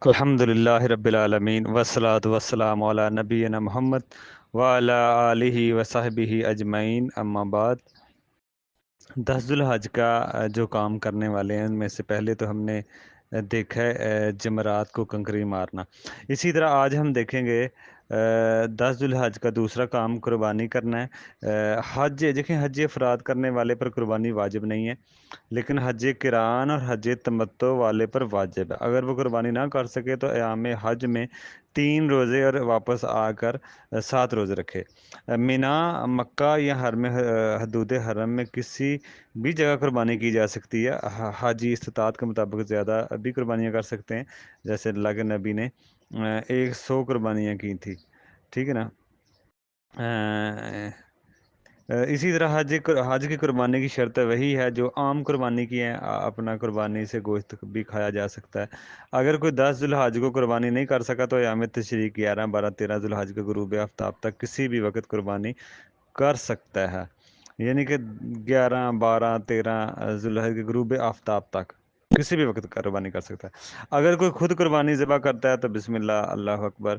الحمدللہ رب العالمین والصلاة والسلام علی نبینا محمد وعلی آلہ وصحبہ اجمعین، اما بعد۔ 10 ذوالحج کا جو کام کرنے والے ہیں ان میں سے پہلے تو ہم نے دیکھا ہے جمرات کو کنکری مارنا۔ اسی طرح آج ہم دیکھیں گے 10 ذوالحج کا دوسرا کام قربانی کرنا ہے۔ حج دیکھیں، حج افراد کرنے والے پر قربانی واجب نہیں ہے، لیکن حج قران اور حج تمتع والے پر واجب ہے۔ اگر وہ قربانی نہ کر سکے تو ایام حج میں 3 روزے اور واپس آ کر 7 روزے رکھے۔ مینا، مکہ یا حرم حدود حرم میں کسی بھی جگہ قربانی کی جا سکتی ہے۔ حاجی استطاعت کے مطابق زیادہ بھی قربانیاں کر سکتے ہیں، جیسے اللہ کے نبی نے 100 قربانیاں کی تھی، ٹھیک ہے نا۔ اسی طرح حج کی قربانی کی شرط وہی ہے جو عام قربانی کی ہے، اپنا قربانی سے گوشت بھی کھایا جا سکتا ہے۔ اگر کوئی 10 ذوالحج کو قربانی نہیں کر سکا تو ایام تشریق 11، 12، 13 ذوالحج کے غروب آفتاب تک کسی بھی وقت قربانی کر سکتا ہے، یعنی کہ 11، 12، 13 ذوالحج کے غروب آفتاب تک کسی بھی وقت قربانی کر سکتا ہے۔ اگر کوئی خود قربانی ذبح کرتا ہے تو بسم اللہ، اللہ اکبر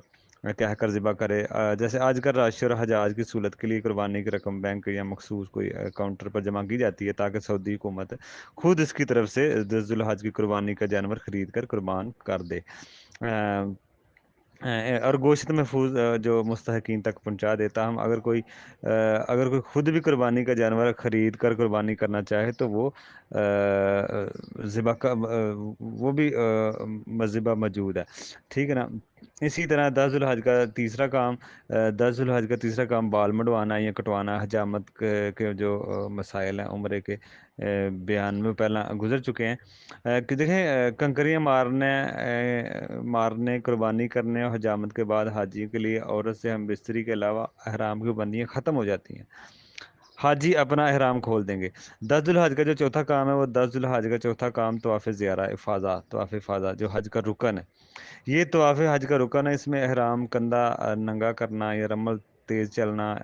کہہ کر ذبح کرے۔ جیسے آج کل راشی اور حجاج کی سہولت کے لیے قربانی کی رقم بینک یا مخصوص کوئی کاؤنٹر پر جمع کی جاتی ہے تاکہ سعودی حکومت خود اس کی طرف سے 10 ذوالحج کی قربانی کا جانور خرید کر قربان کر دے، اور گوشت محفوظ جو مستحقین تک پہنچا دیتا ہم۔ اگر کوئی خود بھی قربانی کا جانور خرید کر قربانی کرنا چاہے تو وہ ذبح کا وہ بھی ذبح موجود ہے، ٹھیک ہے نا۔ اسی طرح 10 ذوالحج کا تیسرا کام 10 ذوالحج کا تیسرا کام بال مڈوانا یا کٹوانا۔ حجامت کے جو مسائل ہیں عمرے کے بیان میں پہلا گزر چکے ہیں کہ دیکھیں، کنکریاں مارنے، قربانی کرنے اور حجامت کے بعد حاجی کے لیے عورت سے ہم بستری کے علاوہ احرام کی بندیاں ختم ہو جاتی ہیں۔ حاجی اپنا احرام کھول دیں گے۔ 10 ذوالحج کا جو چوتھا کام ہے وہ 10 ذوالحج کا چوتھا کام طواف زیارہ افاضہ، طواف افاضہ جو حج کا رکن ہے۔ یہ طواف حج کا رکن ہے، اس میں احرام کندھا ننگا کرنا یا رمل تیز چلنا،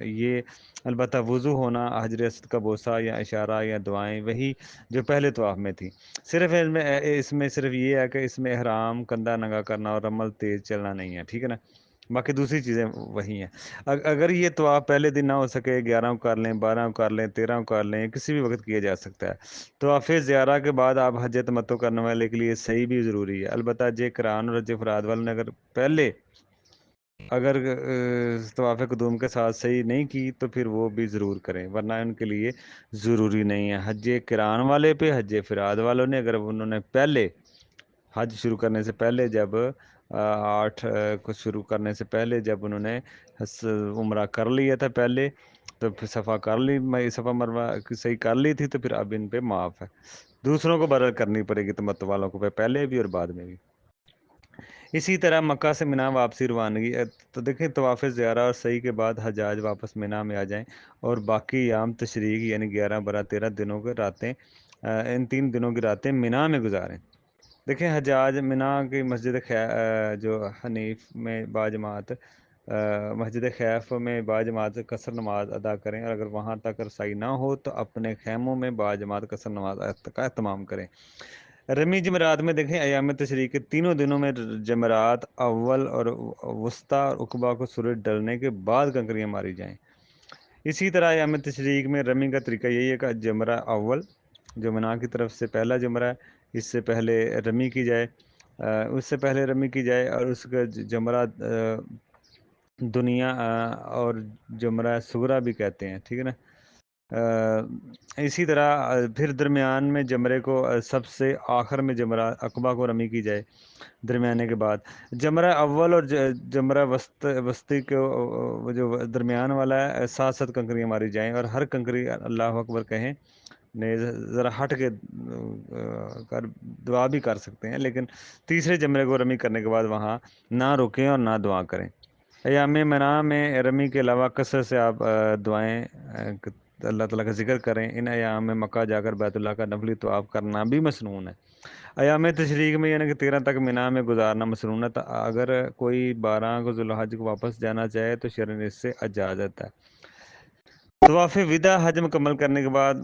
یہ البتہ وضو ہونا، حجر اسود کا بوسہ یا اشارہ یا دعائیں وہی جو پہلے طواف میں تھی۔ صرف اس میں صرف یہ ہے کہ اس میں احرام کندھا ننگا کرنا اور رمل تیز چلنا نہیں ہے، ٹھیک ہے نا۔ باقی دوسری چیزیں وہی ہیں۔ اگر یہ طواف پہلے دن نہ ہو سکے، 11 کو کر لیں، 12 کو کر لیں، 13 کو کر لیں، کسی بھی وقت کیا جا سکتا ہے۔ طواف زیارہ کے بعد آپ حج تمتع کرنے والے کے لیے صحیح بھی ضروری ہے، البتہ حج قران اور حج افراد والوں نے اگر طواف قدوم کے ساتھ صحیح نہیں کی تو پھر وہ بھی ضرور کریں، ورنہ ان کے لیے ضروری نہیں ہے۔ حج قران والے پہ، حج افراد والوں نے اگر انہوں نے پہلے حج شروع کرنے سے پہلے، جب 8 کو شروع کرنے سے پہلے جب انہوں نے عمرہ کر لیا تھا پہلے، تو پھر صفا مروہ صحیح کر لی تھی، تو پھر اب ان پہ معاف ہے۔ دوسروں کو برابر کرنی پڑے گی تمتع والوں کو، پہلے بھی اور بعد میں بھی۔ اسی طرح مکہ سے مینا واپسی روانگی، تو دیکھیں طواف زیارہ اور سعی کے بعد حجاج واپس مینا میں آ جائیں اور باقی ایام تشریق یعنی 11، 12، 13 دنوں کی راتیں، ان 3 دنوں کی راتیں مینا میں گزاریں۔ دیکھیں، حجاج مینا کی مسجد جو حنیف میں باجماعت مسجد خیف میں باجماعت قصر نماز ادا کریں، اور اگر وہاں تک رسائی نہ ہو تو اپنے خیموں میں باجماعت قصر نماز کا اہتمام کریں۔ رمی جمعرات میں دیکھیں، ایام تشریق کے تینوں دنوں میں جمعرات اول اور وسطیٰ اور عقبہ کو سورج ڈلنے کے بعد کنکریاں ماری جائیں۔ اسی طرح ایام تشریق میں رمی کا طریقہ یہی ہے کہ جمرہ اول جو منا کی طرف سے پہلا جمرہ ہے، اس سے پہلے رمی کی جائے، اور اس کا جمرہ دنیا اور جمرہ صغریٰ بھی کہتے ہیں، ٹھیک ہے نا۔ اسی طرح پھر درمیان میں جمرے کو سب سے آخر میں جمرہ عقبہ کو رمی کی جائے، درمیانے کے بعد جمرہ اول اور جمرہ وسطی کو جو درمیان والا ہے 7 کنکریاں ماری جائیں، اور ہر کنکری اللہ اکبر کہیں ذرا ہٹ کے کر دعا بھی کر سکتے ہیں، لیکن تیسرے جمرے کو رمی کرنے کے بعد وہاں نہ رکیں اور نہ دعا کریں۔ ایام منا میں رمی کے علاوہ کثرت سے آپ دعائیں اللہ تعالیٰ کا ذکر کریں۔ ان ایام میں مکہ جا کر بیت اللہ کا نفلی طواف کرنا بھی مسنون ہے۔ ایام تشریق میں یعنی کہ 13 تک مینا میں گزارنا مسنون ہے۔ اگر کوئی 12 کو ذوالحج کو واپس جانا چاہے تو شرعاً اس سے اجازت ہے۔ طواف وداع حج مکمل کرنے کے بعد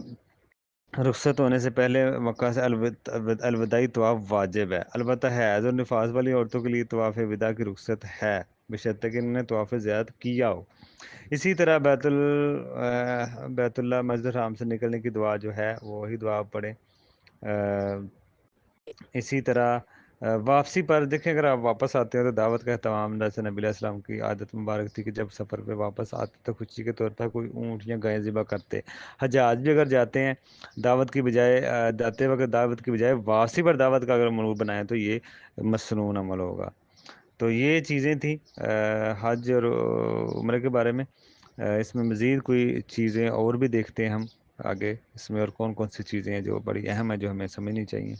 رخصت ہونے سے پہلے مکہ سے الوداعی طواف واجب ہے، البتہ حیض اور نفاس والی عورتوں کے لیے طواف وداع کی رخصت ہے، بشرطیکہ کہ انہوں نے طواف زیارت کیا ہو۔ اسی طرح بیت اللہ مسجد الحرام سے نکلنے کی دعا جو ہے وہی دعا پڑھیں۔ اسی طرح واپسی پر دیکھیں، اگر آپ واپس آتے ہیں تو دعوت کا اہتمام، جیسے نبی علیہ السلام کی عادت مبارک تھی کہ جب سفر پہ واپس آتے تو خوشی کے طور پر کوئی اونٹ یا گائے ذبح کرتے۔ حجاج بھی اگر جاتے ہیں دعوت کی بجائے جاتے وقت دعوت کی بجائے واپسی پر دعوت کا اگر منو بنائیں تو یہ مسنون عمل ہوگا۔ تو یہ چیزیں تھیں حج اور عمرے کے بارے میں۔ اس میں مزید کوئی چیزیں اور بھی دیکھتے ہیں ہم آگے، اس میں اور کون کون سی چیزیں ہیں جو بڑی اہم ہیں جو ہمیں سمجھنی چاہیے۔